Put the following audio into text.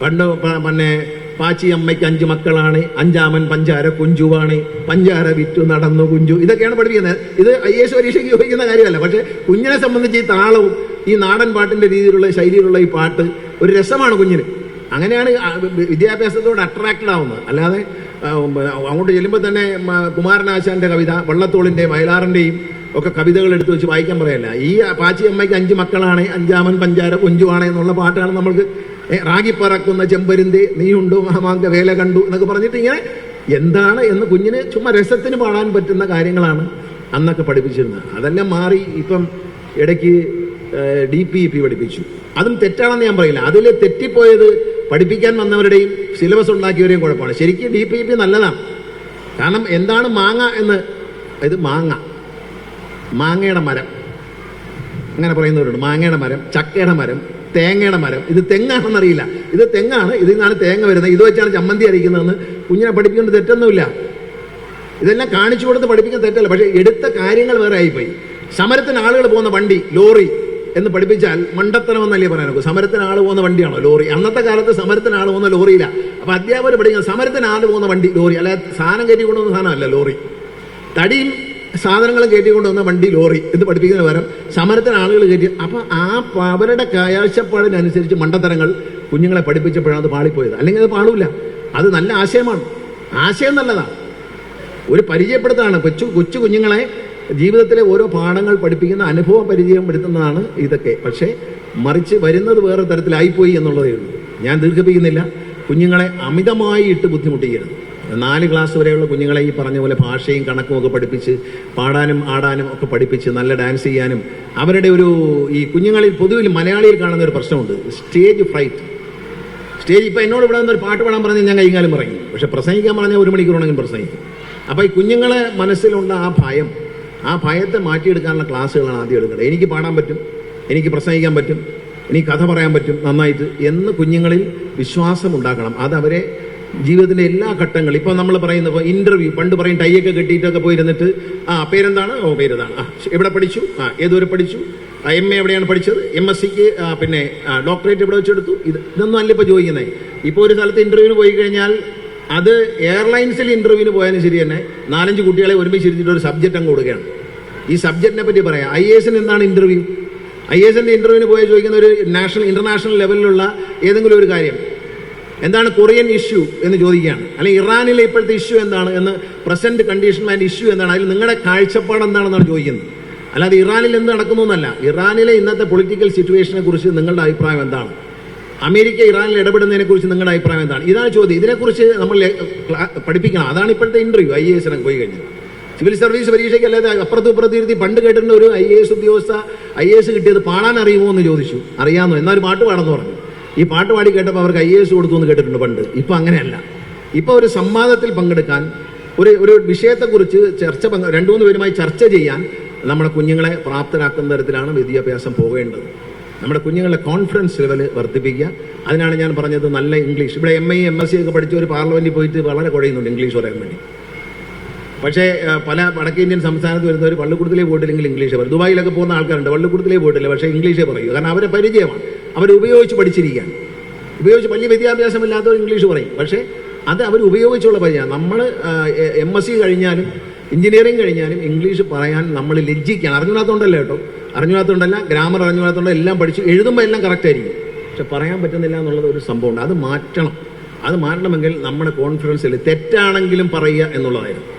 പണ്ട് പിന്നെ പാച്ചി അമ്മയ്ക്ക് 5 മക്കളാണ്, 5-ാമൻ പഞ്ചാര കുഞ്ചുവാണ്, പഞ്ചാര വിറ്റു നടന്നു കുഞ്ചു. ഇതൊക്കെയാണ് പഠിപ്പിക്കുന്നത്. ഇത് IAS പരീക്ഷയ്ക്ക് യോജിക്കുന്ന കാര്യമല്ല. പക്ഷെ കുഞ്ഞിനെ സംബന്ധിച്ച് ഈ താളവും ഈ നാടൻ പാട്ടിന്റെ രീതിയിലുള്ള ശൈലിയിലുള്ള ഈ പാട്ട് ഒരു രസമാണ് കുഞ്ഞിന്. അങ്ങനെയാണ് വിദ്യാഭ്യാസത്തോട് അട്രാക്റ്റഡ് ആവുന്നത്. അല്ലാതെ അങ്ങോട്ട് ചെല്ലുമ്പോൾ തന്നെ കുമാരനാശാന്റെ കവിത, വള്ളത്തോളിന്റെയും വയലാറിന്റെയും ഒക്കെ കവിതകൾ എടുത്തു വെച്ച് വായിക്കാൻ പറയല്ല. ഈ പാച്ചി അമ്മയ്ക്ക് 5 മക്കളാണ്, 5-ാമൻ പഞ്ചാര കുഞ്ചുവാണ് എന്നുള്ള പാട്ടാണ് നമ്മൾക്ക്. റാഗി പറക്കുന്ന ചെമ്പരിന്തെ നീയുണ്ടോ മഹാമാങ്ക വേല കണ്ടു എന്നൊക്കെ പറഞ്ഞിട്ട് ഇങ്ങനെ എന്താണ് എന്ന് കുഞ്ഞിന് ചുമ്മാ രസത്തിന് പാടാൻ പറ്റുന്ന കാര്യങ്ങളാണ് അന്നൊക്കെ പഠിപ്പിച്ചിരുന്നത്. അതെല്ലാം മാറി ഇപ്പം ഇടയ്ക്ക് DPEP പഠിപ്പിച്ചു. അതും തെറ്റാണെന്ന് ഞാൻ പറയില്ല. അതിൽ തെറ്റിപ്പോയത് പഠിപ്പിക്കാൻ വന്നവരുടെയും സിലബസ് ഉണ്ടാക്കിയവരെയും കുഴപ്പമാണ്. ശരിക്കും DPEP നല്ലതാണ്. കാരണം എന്താണ് മാങ്ങ എന്ന്, ഇത് മാങ്ങയുടെ മരം അങ്ങനെ പറയുന്നവരുണ്ട്. മാങ്ങയുടെ മരം, ചക്കയുടെ മരം, തേങ്ങയുടെ മരം. ഇത് തെങ്ങാണെന്നറിയില്ല. ഇത് തെങ്ങാണ്, ഇതിൽ നിന്നാണ് തേങ്ങ വരുന്നത്, ഇത് വെച്ചാണ് ചമ്മന്തി അരിക്കുന്നതെന്ന് കുഞ്ഞിനെ പഠിപ്പിക്കേണ്ട തെറ്റൊന്നുമില്ല. ഇതെല്ലാം കാണിച്ചു കൊടുത്ത് പഠിപ്പിക്കാൻ തെറ്റല്ല. പക്ഷെ എടുത്ത കാര്യങ്ങൾ വേറെ ആയിപ്പോയി. സമരത്തിന് ആളുകൾ പോകുന്ന വണ്ടി ലോറി എന്ന് പഠിപ്പിച്ചാൽ മണ്ടത്തരമെന്നല്ലേ പറയാനൊക്കെ. സമരത്തിന് ആൾ പോകുന്ന വണ്ടിയാണോ ലോറി? അന്നത്തെ കാലത്ത് സമരത്തിന് ആൾ പോകുന്ന ലോറിയില്ല. അപ്പൊ അധ്യാപകർ പഠിക്കുന്നത് സമരത്തിന് ആൾ പോകുന്ന വണ്ടി ലോറി, അല്ലാതെ സാധനം കയറ്റിക്കൊണ്ടുവന്ന സാധനമല്ല ലോറി. തടിയും സാധനങ്ങളും കയറ്റിക്കൊണ്ടുവന്ന വണ്ടി ലോറി എന്ന് പഠിപ്പിക്കുന്ന പകരം സമരത്തിന് ആളുകൾ കയറ്റി. അപ്പൊ അവരുടെ കാഴ്ചപ്പാടിനനുസരിച്ച് മണ്ടത്തരങ്ങൾ കുഞ്ഞുങ്ങളെ പഠിപ്പിച്ചപ്പോഴാണ് അത് പാളിപ്പോയത്. അല്ലെങ്കിൽ അത് പാടില്ല. അത് നല്ല ആശയമാണ്, ആശയം നല്ലതാണ്, ഒരു പരിചയപ്പെടുത്താണ്. കൊച്ചു കുഞ്ഞുങ്ങളെ ജീവിതത്തിലെ ഓരോ പാഠങ്ങൾ പഠിപ്പിക്കുന്ന അനുഭവ പരിചയപ്പെടുത്തുന്നതാണ് ഇതൊക്കെ. പക്ഷേ മറിച്ച് വരുന്നത് വേറെ തരത്തിലായിപ്പോയി എന്നുള്ളതേ ഉള്ളൂ. ഞാൻ ദീർഘിപ്പിക്കുന്നില്ല. കുഞ്ഞുങ്ങളെ അമിതമായി ഇട്ട് ബുദ്ധിമുട്ടിക്കരുത്. 4 ക്ലാസ് വരെയുള്ള കുഞ്ഞുങ്ങളെ ഈ പറഞ്ഞ പോലെ ഭാഷയും കണക്കും ഒക്കെ പഠിപ്പിച്ച് പാടാനും ആടാനും ഒക്കെ പഠിപ്പിച്ച് നല്ല ഡാൻസ് ചെയ്യാനും അവരുടെ ഈ കുഞ്ഞുങ്ങളിൽ പൊതുവിൽ മലയാളിയിൽ കാണുന്ന ഒരു പ്രശ്നമുണ്ട്, സ്റ്റേജ് ഫ്രൈറ്റ്. ഇപ്പം എന്നോട് ഇവിടെ നിന്നൊരു പാട്ട് പാടാൻ പറഞ്ഞാൽ ഞാൻ കൈകാലം പറയും. പക്ഷെ പ്രസംഗിക്കാൻ പറഞ്ഞാൽ 1 മണിക്കൂറാണെങ്കിൽ പ്രസംഗിക്കും. അപ്പോൾ ഈ കുഞ്ഞുങ്ങളെ മനസ്സിലുള്ള ആ ഭയത്തെ മാറ്റിയെടുക്കാനുള്ള ക്ലാസ്സുകളാണ് ആദ്യം എടുക്കേണ്ടത്. എനിക്ക് പാടാൻ പറ്റും, എനിക്ക് പ്രസംഗിക്കാൻ പറ്റും, എനിക്ക് കഥ പറയാൻ പറ്റും നന്നായിട്ട് എന്ന് കുഞ്ഞുങ്ങളിൽ വിശ്വാസം ഉണ്ടാക്കണം. അതവരെ ജീവിതത്തിൻ്റെ എല്ലാ ഘട്ടങ്ങളും. ഇപ്പോൾ നമ്മൾ പറയുന്നത്, ഇപ്പോൾ ഇൻ്റർവ്യൂ പണ്ട് പറയും ടൈയൊക്കെ കെട്ടിയിട്ടൊക്കെ പോയിരുന്നിട്ട് പേരെന്താണ്, പേരെന്താണ്, എവിടെ പഠിച്ചു, ഏതുവരെ പഠിച്ചു, MA എവിടെയാണ് പഠിച്ചത്, MSCക്ക് പിന്നെ ഡോക്ടറേറ്റ് എവിടെ വെച്ചെടുത്തു, ഇതൊന്നും അല്ല ഇപ്പോൾ ചോദിക്കുന്നത്. ഇപ്പോൾ ഒരു സ്ഥലത്ത് ഇൻ്റർവ്യൂവിന് പോയി കഴിഞ്ഞാൽ അത് എയർലൈൻസിൽ ഇൻ്റർവ്യൂവിന് പോയാലും ശരി തന്നെ 4-5 കുട്ടികളെ ഒരുമിച്ചിരുത്തിയിട്ട് ഒരു സബ്ജക്റ്റ് അങ്ങ് കൊടുക്കുകയാണ്. ഈ സബ്ജക്റ്റിനെ പറ്റി പറയാം. IASന് എന്താണ് ഇൻ്റർവ്യൂ? IASന്റെ ഇൻ്റർവ്യൂവിന് പോയി ചോദിക്കുന്ന ഒരു ഇന്റർനാഷണൽ ലെവലിലുള്ള ഏതെങ്കിലും ഒരു കാര്യം, എന്താണ് കൊറിയൻ ഇഷ്യൂ എന്ന് ചോദിക്കുകയാണ്, അല്ലെങ്കിൽ ഇറാനിലെ ഇപ്പോഴത്തെ ഇഷ്യൂ എന്താണ് എന്ന്, പ്രസന്റ് കണ്ടീഷൻ ആൻഡ് ഇഷ്യൂ എന്താണ്, അതിൽ നിങ്ങളുടെ കാഴ്ചപ്പാട് എന്താണെന്നാണ് ചോദിക്കുന്നത്. അല്ലാതെ ഇറാനിൽ എന്ത് നടക്കുന്നു എന്നല്ല. ഇറാനിലെ ഇന്നത്തെ പൊളിറ്റിക്കൽ സിറ്റുവേഷനെ കുറിച്ച് നിങ്ങളുടെ അഭിപ്രായം എന്താണ്, അമേരിക്ക ഇറാനിൽ ഇടപെടുന്നതിനെ കുറിച്ച് നിങ്ങളുടെ അഭിപ്രായം എന്താണ്, ഇതാണ് ചോദ്യം. ഇതിനെക്കുറിച്ച് നമ്മൾ പഠിപ്പിക്കണം. അതാണ് ഇപ്പോഴത്തെ ഇൻ്റർവ്യൂ. IASനൊക്കെ പോയി കഴിഞ്ഞാൽ സിവിൽ സർവീസ് പരീക്ഷയ്ക്ക് അല്ലാതെ അപ്പുറത്തിരുത്തി പണ്ട് കേട്ടിട്ടുണ്ട് ഒരു IAS ഉദ്യോഗസ്ഥ IAS കിട്ടിയത് പാടാൻ അറിയുമോ എന്ന് ചോദിച്ചു. അറിയാമെന്നോ, എന്നാൽ പാട്ട് പാടെന്ന് പറഞ്ഞു. ഈ പാട്ട് പാടി കേട്ടപ്പോൾ അവർക്ക് IAS കൊടുത്തു എന്ന് കേട്ടിട്ടുണ്ട് പണ്ട്. ഇപ്പം അങ്ങനെയല്ല. ഇപ്പോൾ ഒരു സംവാദത്തിൽ പങ്കെടുക്കാൻ, ഒരു വിഷയത്തെക്കുറിച്ച് 2-3 പേരുമായി ചർച്ച ചെയ്യാൻ നമ്മുടെ കുഞ്ഞുങ്ങളെ പ്രാപ്തരാക്കുന്ന തരത്തിലാണ് വിദ്യാഭ്യാസം പോകേണ്ടത്. നമ്മുടെ കുഞ്ഞുങ്ങളുടെ കോൺഫിഡൻസ് ലെവൽ വർദ്ധിപ്പിക്കുക. അതിനാണ് ഞാൻ പറഞ്ഞത് നല്ല ഇംഗ്ലീഷ്. ഇവിടെ MA MSc ഒക്കെ പഠിച്ച ഒരു പാർലമെന്റിൽ പോയിട്ട് വളരെ കുഴയുന്നുണ്ട് ഇംഗ്ലീഷ് പറയാൻ വേണ്ടി. പക്ഷേ പല വടക്കേ ഇന്ത്യൻ സംസ്ഥാനത്ത് വരുന്നവർ പള്ളിക്കൂടത്തിലേ പോയിട്ടില്ലെങ്കിൽ ഇംഗ്ലീഷ് പറയും. ദുബായിലൊക്കെ പോകുന്ന ആൾക്കാരുണ്ട്, പള്ളിക്കൂടത്തിലേ പോയിട്ടില്ല, പക്ഷേ ഇംഗ്ലീഷേ പറയൂ. കാരണം അവരെ പരിചയമാണ്, അവർ ഉപയോഗിച്ച് പഠിച്ചിരിക്കുകയാണ്. വലിയ വിദ്യാഭ്യാസമില്ലാത്തവർ ഇംഗ്ലീഷ് പറയും, പക്ഷേ അത് അവർ ഉപയോഗിച്ചുള്ള പരിചയമാണ്. നമ്മൾ MSc കഴിഞ്ഞാലും എഞ്ചിനീയറിംഗ് കഴിഞ്ഞാലും ഇംഗ്ലീഷ് പറയാൻ നമ്മൾ ലജ്ജിക്കുകയാണ്. അറിഞ്ഞാത്തോണ്ടല്ല കേട്ടോ, അറിഞ്ഞാത്തോണ്ടല്ല, ഗ്രാമർ അറിഞ്ഞാത്തോണ്ടല്ല, എല്ലാം പഠിച്ചു എഴുതുമ്പോൾ എല്ലാം കറക്റ്റ് ആയിരിക്കും, പക്ഷെ പറയാൻ പറ്റുന്നില്ല എന്നുള്ളത് ഒരു സംഭവമുണ്ട്. അത് മാറ്റണം. അത് മാറ്റണമെങ്കിൽ നമ്മുടെ കോൺഫിഡൻസിൽ തെറ്റാണെങ്കിലും പറയുക എന്നുള്ളതായിരുന്നു.